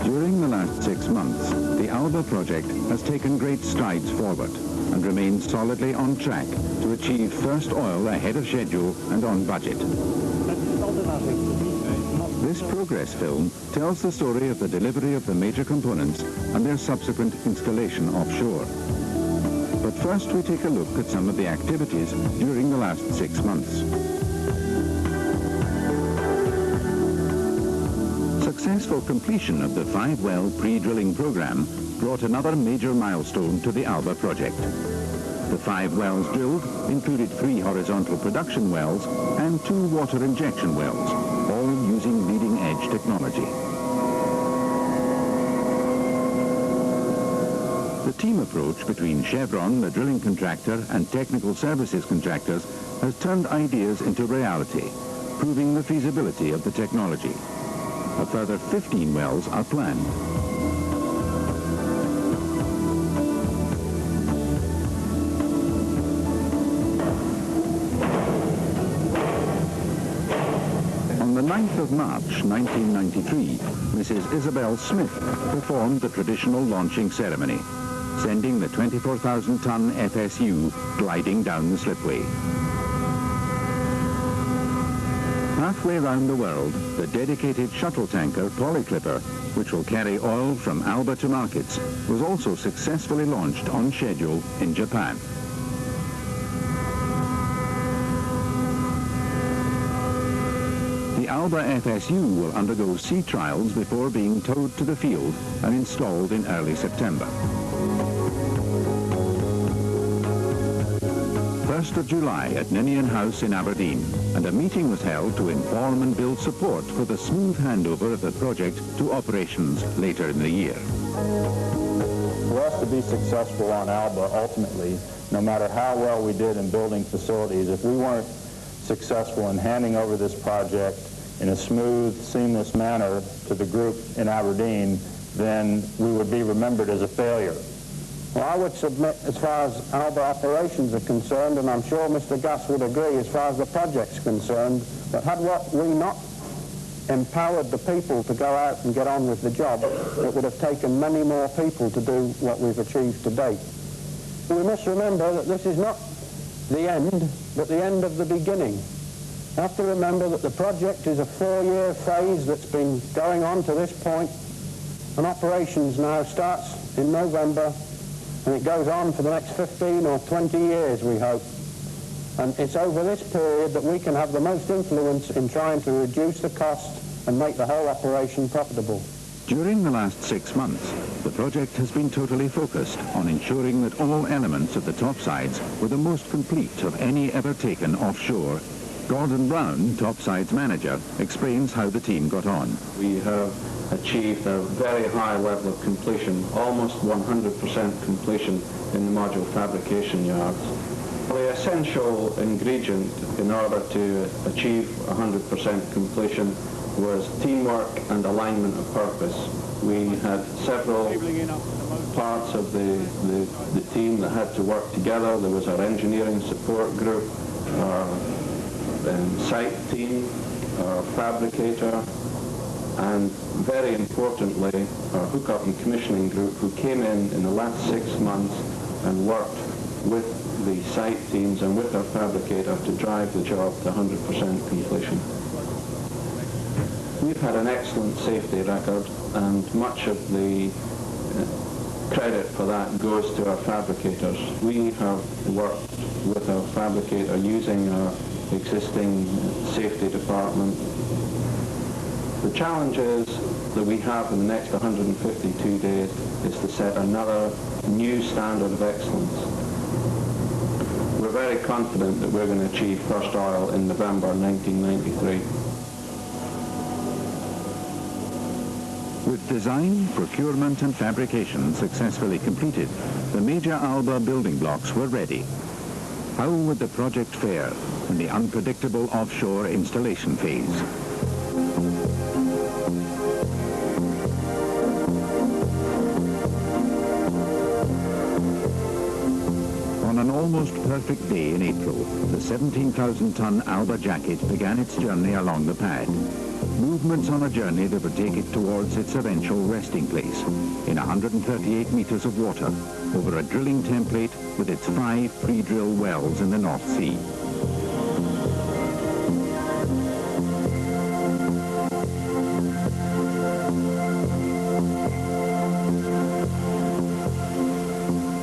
During the last 6 months, the ALBA project has taken great strides forward and remains solidly on track to achieve first oil ahead of schedule and on budget. This progress film tells the story of the delivery of the major components and their subsequent installation offshore. But first we take a look at some of the activities during the last 6 months. Successful completion of the 5-well pre-drilling program brought another major milestone to the ALBA project. The 5 wells drilled included 3 horizontal production wells and 2 water injection wells, all using leading-edge technology. The team approach between Chevron, the drilling contractor, and technical services contractors has turned ideas into reality, proving the feasibility of the technology. A further 15 wells are planned. On the 9th of March 1993, Mrs. Isabel Smith performed the traditional launching ceremony, sending the 24,000-ton FSU gliding down the slipway. Halfway around the world, the dedicated shuttle tanker Polyclipper, which will carry oil from ALBA to markets, was also successfully launched on schedule in Japan. The ALBA FSU will undergo sea trials before being towed to the field and installed in early September. 1st of July at Ninian House in Aberdeen, and a meeting was held to inform and build support for the smooth handover of the project to operations later in the year. For us to be successful on ALBA, ultimately, no matter how well we did in building facilities, if we weren't successful in handing over this project in a smooth, seamless manner to the group in Aberdeen, then we would be remembered as a failure. Well, I would submit, as far as ALBA operations are concerned, and I'm sure Mr. Gus would agree as far as the project's concerned, that had we not empowered the people to go out and get on with the job, it would have taken many more people to do what we've achieved to date. We must remember that this is not the end, but the end of the beginning. You have to remember that the project is a 4-year phase that's been going on to this point, and operations now starts in November, and it goes on for the next 15 or 20 years, we hope. And it's over this period that we can have the most influence in trying to reduce the cost and make the whole operation profitable. During the last 6 months, the project has been totally focused on ensuring that all elements of the topsides were the most complete of any ever taken offshore. Gordon Brown, topsides manager, explains how the team got on. We have achieved a very high level of completion, almost 100% completion in the module fabrication yards. The essential ingredient in order to achieve 100% completion was teamwork and alignment of purpose. We had several parts of the team that had to work together. There was our engineering support group, our site team, our fabricator, and very importantly, our hookup and commissioning group, who came in the last 6 months and worked with the site teams and with our fabricator to drive the job to 100% completion. We've had an excellent safety record, and much of the credit for that goes to our fabricators. We have worked with our fabricator using our existing safety department. The challenges that we have in the next 152 days is to set another new standard of excellence. We're very confident that we're going to achieve first oil in November 1993. With design, procurement and fabrication successfully completed, the major ALBA building blocks were ready. How would the project fare in the unpredictable offshore installation phase? almost perfect day in April, the 17,000-ton Alba jacket began its journey along the pad. Movements on a journey that would take it towards its eventual resting place in 138 meters of water over a drilling template with its 5 pre-drill wells in the North Sea.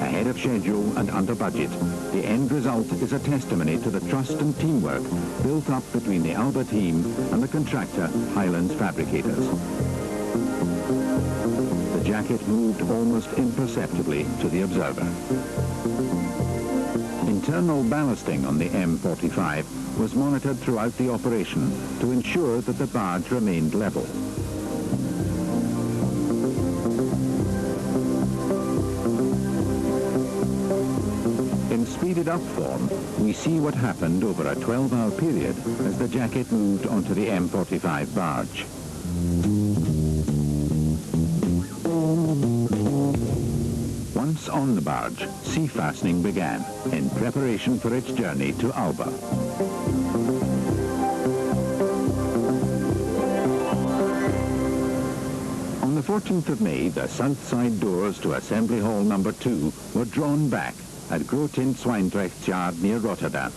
Ahead of schedule and under budget, the end result is a testimony to the trust and teamwork built up between the Alba team and the contractor Highlands Fabricators. The jacket moved almost imperceptibly to the observer. Internal ballasting on the M45 was monitored throughout the operation to ensure that the barge remained level. In speeded up form, we see what happened over a 12-hour period as the jacket moved onto the M45 barge. Once on the barge, sea fastening began in preparation for its journey to Alba. On the 14th of May, the south side doors to Assembly Hall number 2 were drawn back at Grootint-Zwijndrecht's yard near Rotterdam.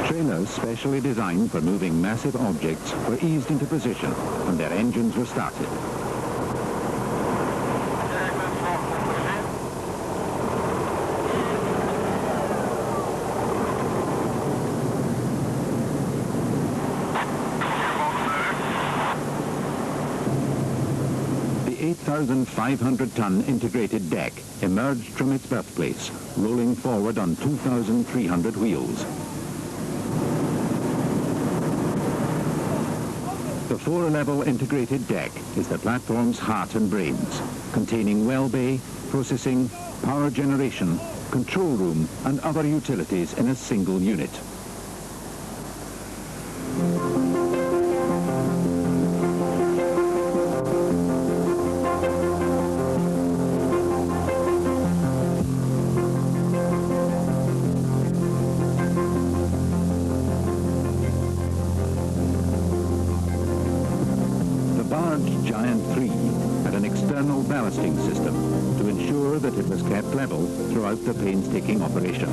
Trailers specially designed for moving massive objects were eased into position and their engines were started. The 8,500-ton integrated deck emerged from its birthplace, rolling forward on 2,300 wheels. The 4-level integrated deck is the platform's heart and brains, containing well bay, processing, power generation, control room and other utilities in a single unit. Giant 3 had an external ballasting system to ensure that it was kept level throughout the painstaking operation.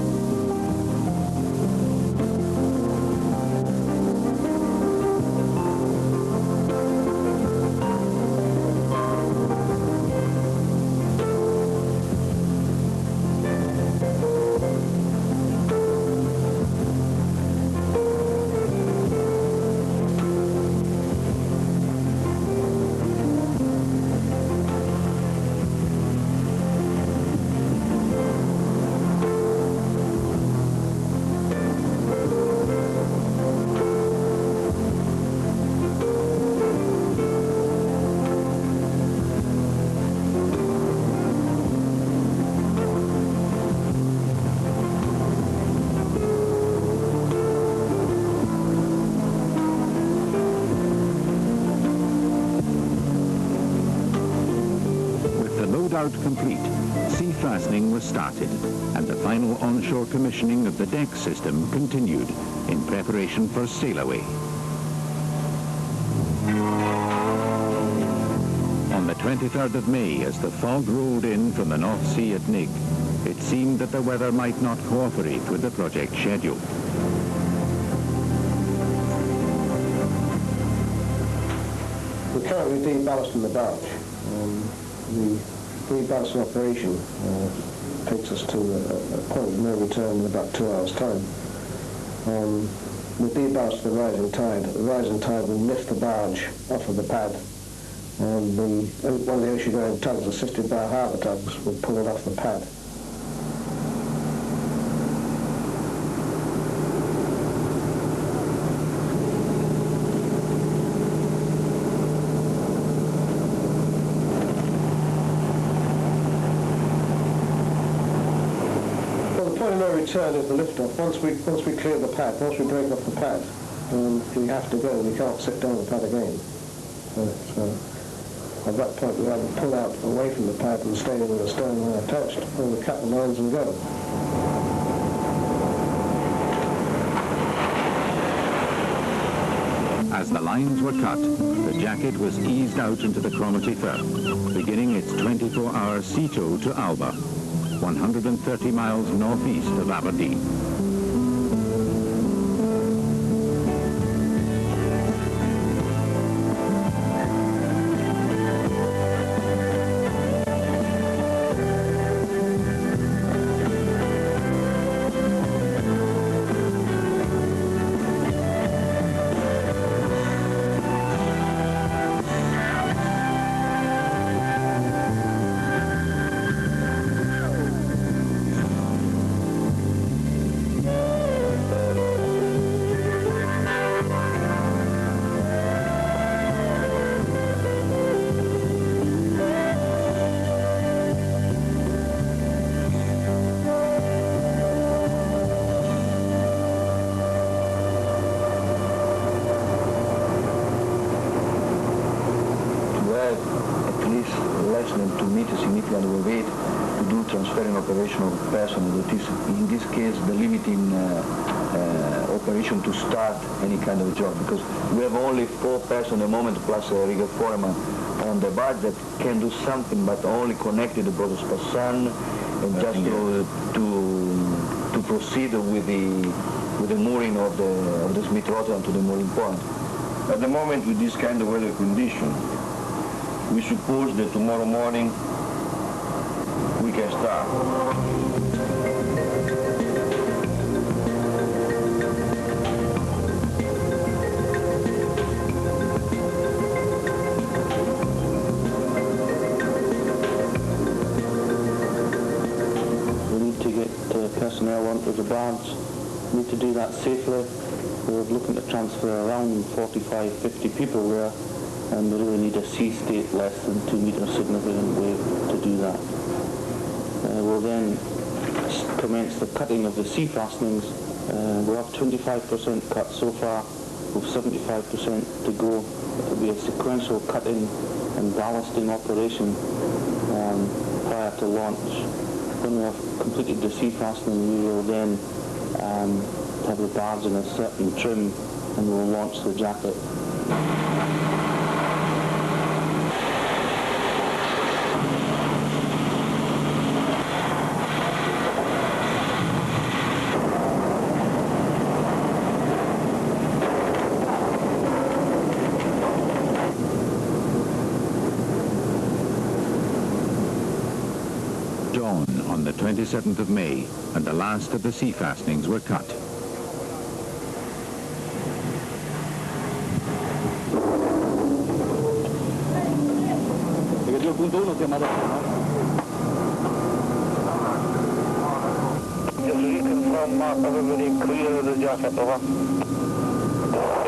Loadout complete, sea fastening was started, and the final onshore commissioning of the deck system continued in preparation for sail away. On the 23rd of May, as the fog rolled in from the North Sea at Nig, it seemed that the weather might not cooperate with the project schedule. We're currently deballasting the barge. The deballasting operation takes us to a point of no return in about 2 hours' time. We deballast the rising tide. The rising tide will lift the barge off of the pad, and one of the ocean-going tugs, assisted by harbour tugs, will pull it off the pad. Return is the lift-off. Once we clear the pad, once we break off the pad, we have to go. We can't sit down the pad again. So At that point, we either pull out away from the pipe and stay with the stone attached, or we cut the lines and go. As the lines were cut, the jacket was eased out into the Cromarty Firth, beginning its 24-hour sea tow to Alba, 130 miles northeast of Aberdeen. less than 2 meters significant overweight to do transferring operation of personnel. That is, in this case, the limiting operation to start any kind of job, because we have only 4 persons at the moment plus a rigger foreman on the barge that can do something, but only connected to the Spassan and just to proceed with the mooring of the Smith Rotterdam to the mooring point. At the moment, with this kind of weather condition, we suppose that tomorrow morning we can start. We need to get personnel onto the barge. We need to do that safely. We're looking to transfer around 45, 50 people there, and we really need a sea state less than 2 meter significant wave to do that. We'll then commence the cutting of the sea fastenings. We'll have 25% cut so far, with 75% to go. It'll be a sequential cutting and ballasting operation prior to launch. When we have completed the sea fastening, we will then have the barge in a certain trim, and we'll launch the jacket. Dawn on the 27th of May, and the last of the sea fastenings were cut. Everybody clear the jacket, over.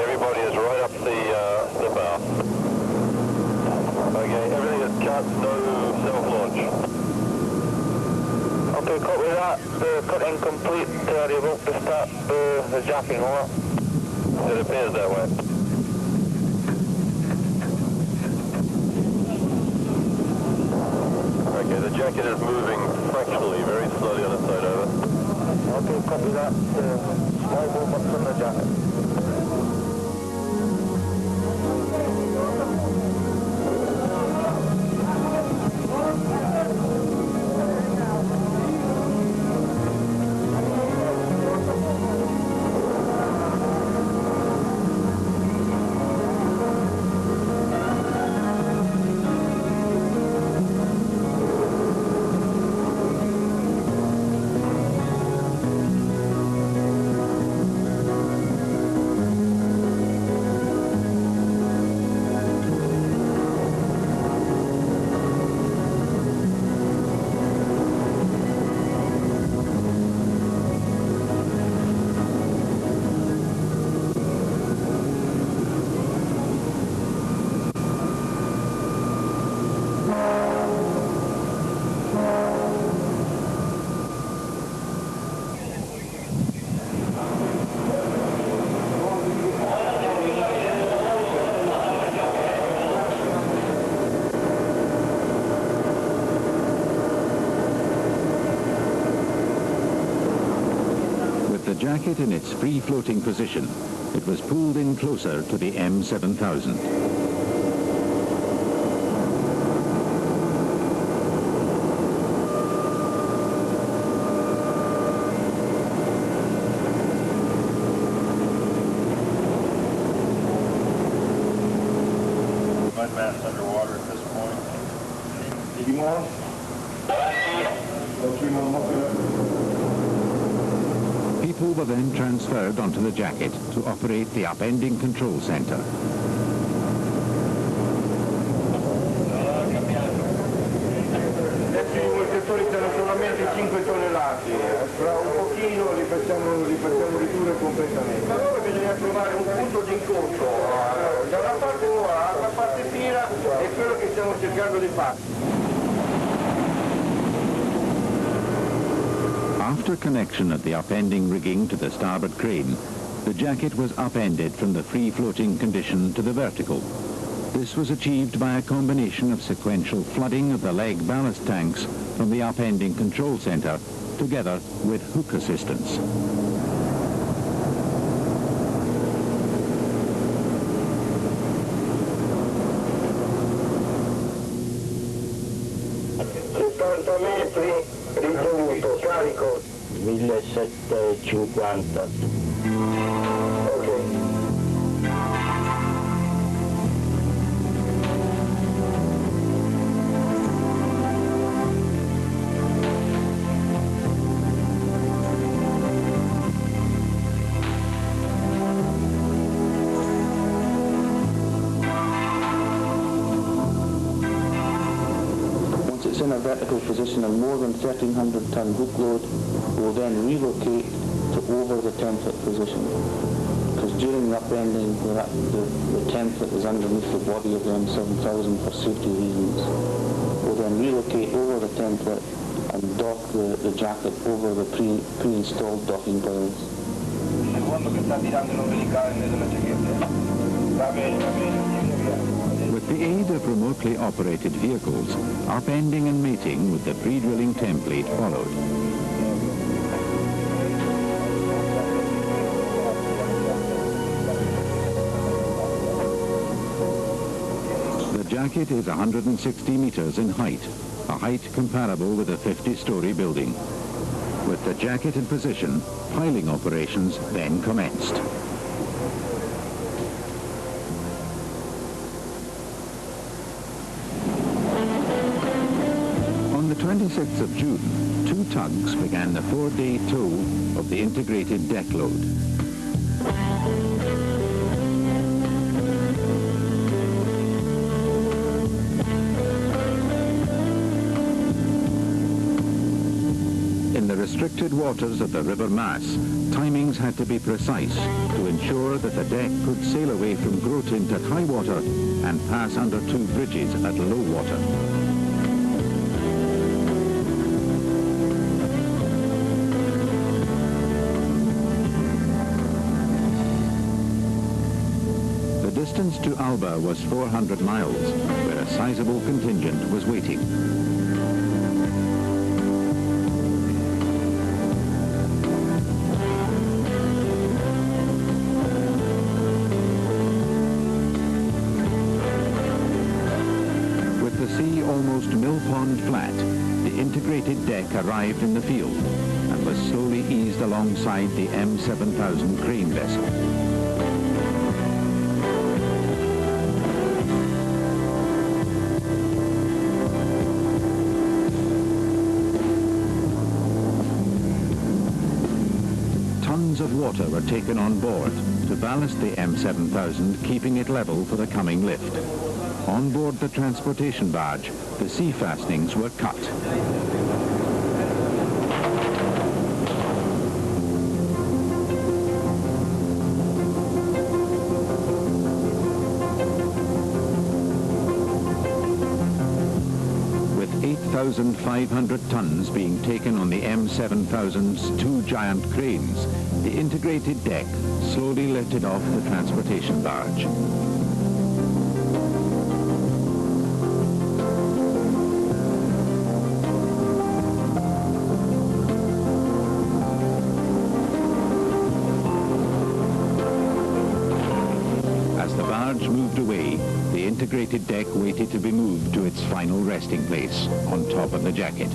Everybody is right up the bow. Okay, everything is cut, no self-launch. Okay, copy that. The cutting complete. They about to start the jacking, over. It appears that way. Okay, the jacket is moving fractionally, very slowly on its side, over. Okay, copy that. Small movement from the jacket. jacket in its free-floating position, it was pulled in closer to the M7000. Mast underwater at this point. Any more? People were then transferred onto the jacket to operate the upending control center. Questi moltitori sono solamente 5 tonnellate, fra un pochino li facciamo ridurre completamente. Allora bisogna trovare un punto di incontro da una parte nuova alla parte fila, è quello che stiamo cercando di fare. After connection of the upending rigging to the starboard crane, the jacket was upended from the free-floating condition to the vertical. This was achieved by a combination of sequential flooding of the leg ballast tanks from the upending control center, together with hook assistance. Ricevuto, carico 1750. Ok. It's in a vertical position, and more than 1,300 ton hook load will then relocate to over the template position. Because during the upending, the template is underneath the body of the M7000 for safety reasons. We'll then relocate over the template and dock the jacket over the pre-installed docking piles. With the aid of remotely operated vehicles, upending and mating with the pre-drilling template followed. The jacket is 160 meters in height, a height comparable with a 50-story building. With the jacket in position, piling operations then commenced. On the 26th of June, 2 tugs began the 4-day tow of the integrated deck load. In the restricted waters of the River Maas, timings had to be precise to ensure that the deck could sail away from Grotint at high water and pass under 2 bridges at low water. The distance to Alba was 400 miles, where a sizable contingent was waiting. With the sea almost mill pond flat, the integrated deck arrived in the field and was slowly eased alongside the M7000 crane vessel. Tons of water were taken on board to ballast the M7000, keeping it level for the coming lift. On board the transportation barge, the sea fastenings were cut. With 8,500 tons being taken on the M7000's 2 giant cranes, the integrated deck slowly lifted off the transportation barge. integrated deck waited to be moved to its final resting place on top of the jacket.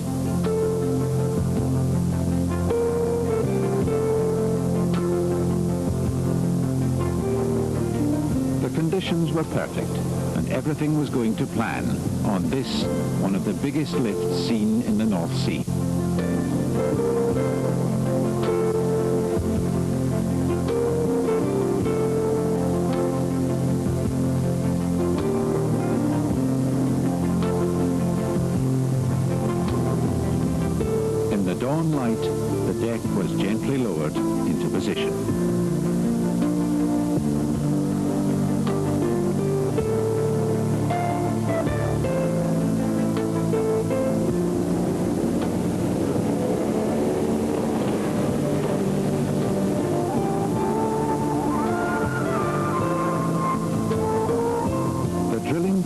The conditions were perfect, and everything was going to plan on this, one of the biggest lifts seen in the North Sea. In the dawn light, the deck was gently lowered into position.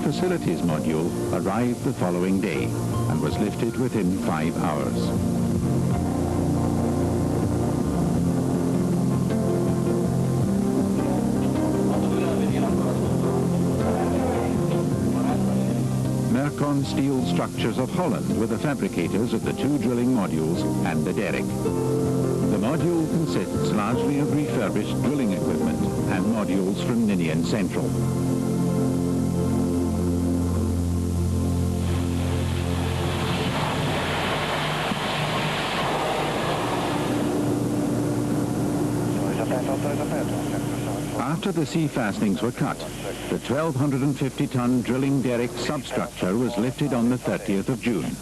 Facilities module arrived the following day and was lifted within 5 hours. Mercon Steel Structures of Holland were the fabricators of the 2 drilling modules and the derrick. The module consists largely of refurbished drilling equipment and modules from Ninian Central. After the sea fastenings were cut, the 1,250-ton drilling derrick substructure was lifted on the 30th of June.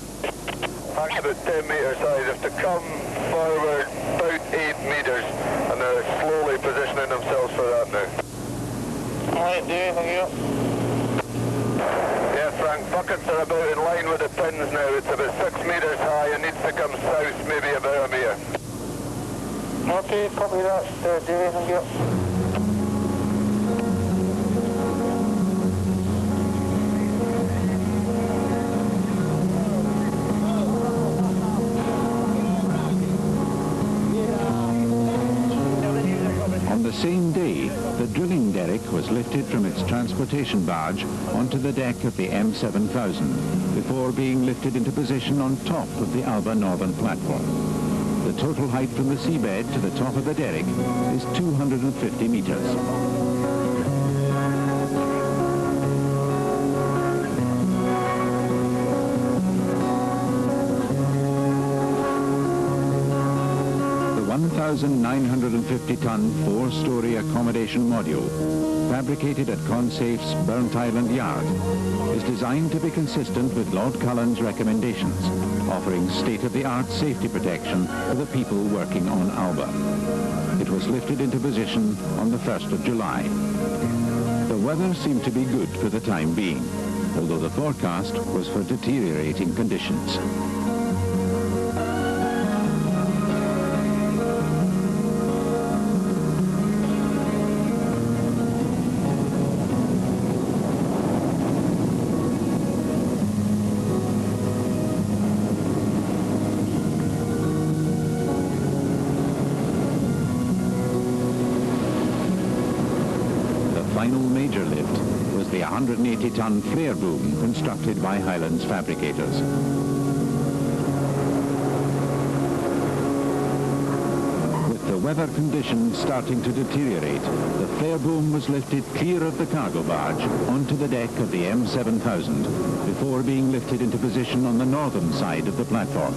About 10 metres high. They have to come forward about 8 metres, and they're slowly positioning themselves for that now. Alright, do anything else? Yeah, Frank, buckets are about in line with the pins now. It's about 6 metres high and needs to come south maybe about a metre. Okay, copy that. Do anything else? On the same day, the drilling derrick was lifted from its transportation barge onto the deck of the M7000 before being lifted into position on top of the Alba Northern platform. The total height from the seabed to the top of the derrick is 250 meters. The 1,950-ton 4-story accommodation module, fabricated at Consafe's Burnt Island Yard, is designed to be consistent with Lord Cullen's recommendations, offering state-of-the-art safety protection for the people working on Alba. It was lifted into position on the 1st of July. The weather seemed to be good for the time being, although the forecast was for deteriorating conditions. Final major lift was the 180-ton flare boom constructed by Highlands fabricators. With the weather conditions starting to deteriorate, the flare boom was lifted clear of the cargo barge onto the deck of the M7000 before being lifted into position on the northern side of the platform.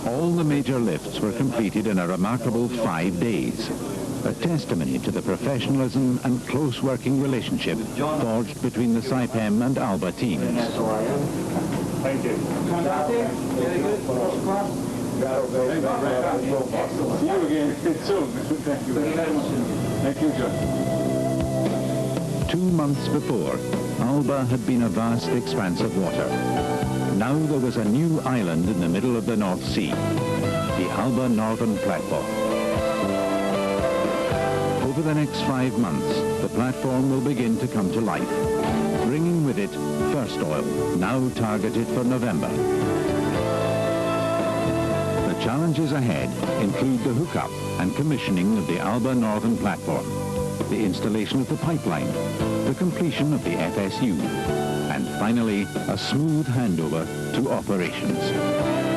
All the major lifts were completed in a remarkable 5 days, a testimony to the professionalism and close working relationship forged between the SAIPEM and Alba teams. Thank you. Very good. First class. See you again soon. Thank you very much. Thank you, John. 2 months before, Alba had been a vast expanse of water. Now there was a new island in the middle of the North Sea, the Alba Northern Platform. Over the next 5 months, the platform will begin to come to life, bringing with it first oil, now targeted for November. The challenges ahead include the hookup and commissioning of the Alba Northern Platform, the installation of the pipeline, the completion of the FSU, and finally, a smooth handover to operations.